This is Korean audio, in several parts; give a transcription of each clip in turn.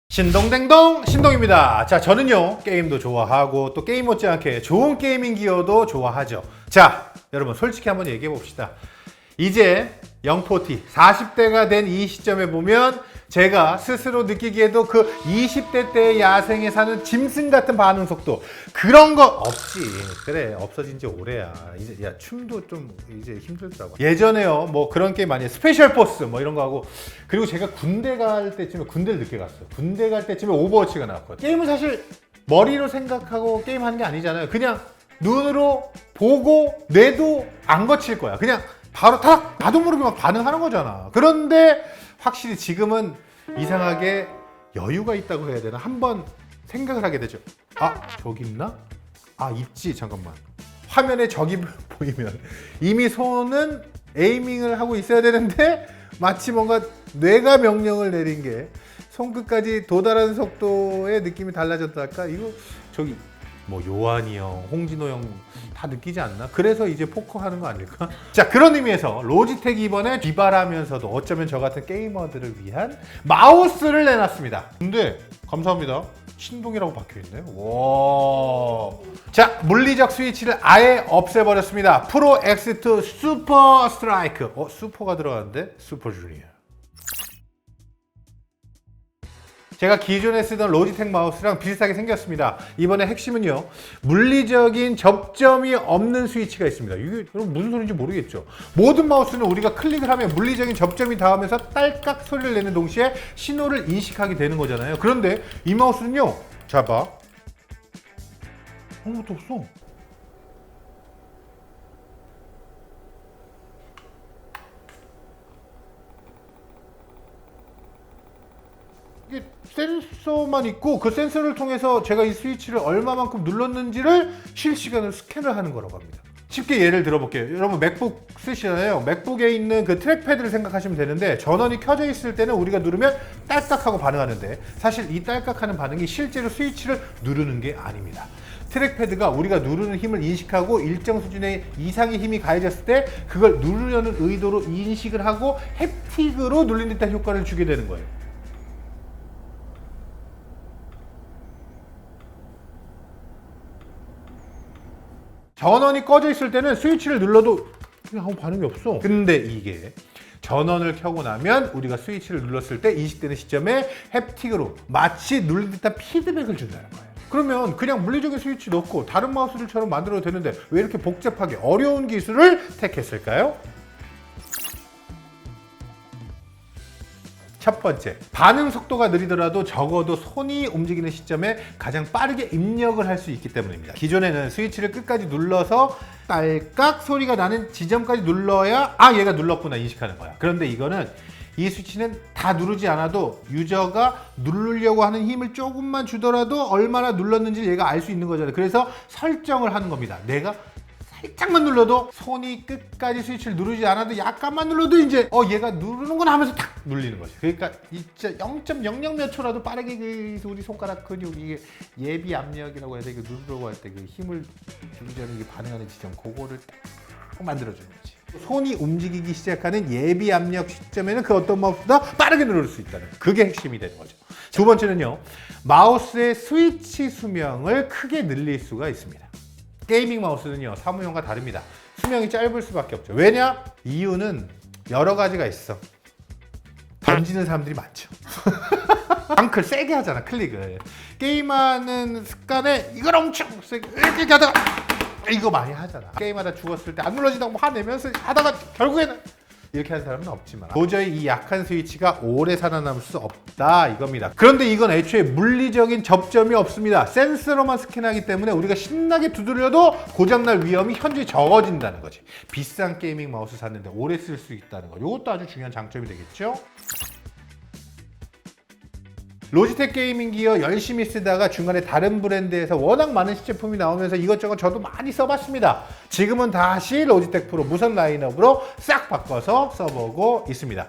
신동댕동 신동입니다. 자, 저는요 게임도 좋아하고 또 게임 못지않게 좋은 게이밍 기어도 좋아하죠. 자, 여러분 솔직히 한번 얘기해 봅시다. 이제 040 40대가 된 이 시점에 보면 제가 스스로 느끼기에도 그 20대 때의 야생에 사는 짐승 같은 반응 속도 그런 거 없지. 그래, 없어진 지 오래야. 이제 야 춤도 좀 이제 힘들더라고. 예전에요 뭐 그런 게임 많이 스페셜 포스 뭐 이런 거 하고, 그리고 제가 군대 갈 때쯤에 군대를 늦게 갔어요. 군대 갈 때쯤에 오버워치가 나왔거든요. 게임은 사실 머리로 생각하고 게임하는 게 아니잖아요. 그냥 눈으로 보고 뇌도 안 거칠 거야. 그냥 바로 탁 나도 모르게 막 반응하는 거잖아. 그런데 확실히 지금은 이상하게 여유가 있다고 해야 되나? 한번 생각을 하게 되죠. 아, 저기 있나? 아, 있지. 잠깐만. 화면에 적이 보이면 이미 손은 에이밍을 하고 있어야 되는데 마치 뭔가 뇌가 명령을 내린 게 손끝까지 도달하는 속도의 느낌이 달라졌달까? 이거 저기 뭐 요한이 형, 홍진호 형 다 느끼지 않나? 그래서 이제 포커 하는 거 아닐까? 자, 그런 의미에서 로지텍이 이번에 기발하면서도 어쩌면 저 같은 게이머들을 위한 마우스를 내놨습니다. 근데 감사합니다. 신동이라고 박혀있네요. 와. 자, 물리적 스위치를 아예 없애버렸습니다. 프로 X2 슈퍼 스트라이크. 슈퍼가 들어갔는데? 슈퍼 주니어. 제가 기존에 쓰던 로지텍 마우스랑 비슷하게 생겼습니다. 이번에 핵심은요, 물리적인 접점이 없는 스위치가 있습니다. 이게 여러분 무슨 소리인지 모르겠죠? 모든 마우스는 우리가 클릭을 하면 물리적인 접점이 닿으면서 딸깍 소리를 내는 동시에 신호를 인식하게 되는 거잖아요. 그런데 이 마우스는요, 자 봐, 아무것도 없어. 이게 센서만 있고 그 센서를 통해서 제가 이 스위치를 얼마만큼 눌렀는지를 실시간으로 스캔을 하는 거라고 합니다. 쉽게 예를 들어볼게요. 여러분 맥북 쓰시잖아요. 맥북에 있는 그 트랙패드를 생각하시면 되는데 전원이 켜져 있을 때는 우리가 누르면 딸깍하고 반응하는데 사실 이 딸깍하는 반응이 실제로 스위치를 누르는 게 아닙니다. 트랙패드가 우리가 누르는 힘을 인식하고 일정 수준의 이상의 힘이 가해졌을 때 그걸 누르려는 의도로 인식을 하고 햅틱으로 눌린 듯한 효과를 주게 되는 거예요. 전원이 꺼져 있을 때는 스위치를 눌러도 그냥 아무 반응이 없어. 근데 이게 전원을 켜고 나면 우리가 스위치를 눌렀을 때 인식되는 시점에 햅틱으로 마치 눌린 듯한 피드백을 준다는 거예요. 그러면 그냥 물리적인 스위치 넣고 다른 마우스들처럼 만들어도 되는데 왜 이렇게 복잡하게 어려운 기술을 택했을까요? 첫 번째, 반응 속도가 느리더라도 적어도 손이 움직이는 시점에 가장 빠르게 입력을 할 수 있기 때문입니다. 기존에는 스위치를 끝까지 눌러서 딸깍 소리가 나는 지점까지 눌러야 얘가 눌렀구나 인식하는 거야. 그런데 이거는 이 스위치는 다 누르지 않아도 유저가 누르려고 하는 힘을 조금만 주더라도 얼마나 눌렀는지 얘가 알 수 있는 거잖아요. 그래서 설정을 하는 겁니다. 내가 살짝만 눌러도 손이 끝까지 스위치를 누르지 않아도 약간만 눌러도 이제 얘가 누르는구나 하면서 탁 눌리는 거죠. 그러니까 진짜 0.00 몇 초라도 빠르게 우리 손가락 근육 이게 예비 압력이라고 해서 이거 누르려고 할 때 그 힘을 주기 전에 이게 반응하는 지점 그거를 딱 만들어주는 거지. 손이 움직이기 시작하는 예비 압력 시점에는 그 어떤 마우스보다 빠르게 누를 수 있다는 그게 핵심이 되는 거죠. 두 번째는요, 마우스의 스위치 수명을 크게 늘릴 수가 있습니다. 게이밍 마우스는요 사무용과 다릅니다. 수명이 짧을 수밖에 없죠. 왜냐? 이유는 여러 가지가 있어. 던지는 사람들이 많죠. 앙클 세게 하잖아, 클릭을. 게임하는 습관에 이걸 엄청 세게 이렇게 하다가 이거 많이 하잖아. 게임하다 죽었을 때 안 눌러진다고 화내면서 하다가 결국에는 이렇게 하는 사람은 없지만 도저히 이 약한 스위치가 오래 살아남을 수 없다 이겁니다. 그런데 이건 애초에 물리적인 접점이 없습니다. 센서로만 스캔하기 때문에 우리가 신나게 두드려도 고장날 위험이 현저히 적어진다는 거지. 비싼 게이밍 마우스 샀는데 오래 쓸 수 있다는 거, 이것도 아주 중요한 장점이 되겠죠. 로지텍 게이밍 기어 열심히 쓰다가 중간에 다른 브랜드에서 워낙 많은 시제품이 나오면서 이것저것 저도 많이 써봤습니다. 지금은 다시 로지텍 프로 무선 라인업으로 싹 바꿔서 써보고 있습니다.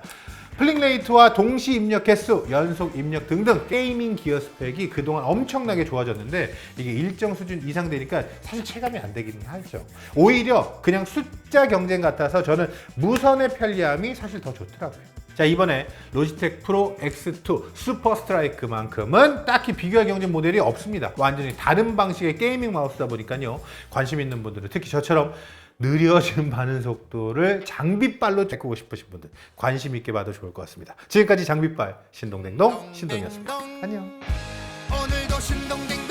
플링레이트와 동시 입력 횟수, 연속 입력 등등 게이밍 기어 스펙이 그동안 엄청나게 좋아졌는데 이게 일정 수준 이상 되니까 사실 체감이 안 되긴 하죠. 오히려 그냥 숫자 경쟁 같아서 저는 무선의 편리함이 사실 더 좋더라고요. 자, 이번에 로지텍 프로 X2 슈퍼 스트라이크만큼은 딱히 비교할 경쟁 모델이 없습니다. 완전히 다른 방식의 게이밍 마우스다 보니까요. 관심 있는 분들은 특히 저처럼 느려진 반응 속도를 장비빨로 바꾸고 싶으신 분들 관심 있게 봐도 좋을 것 같습니다. 지금까지 장비빨 신동댕동 신동이었습니다. 안녕. 오늘도 신동댕동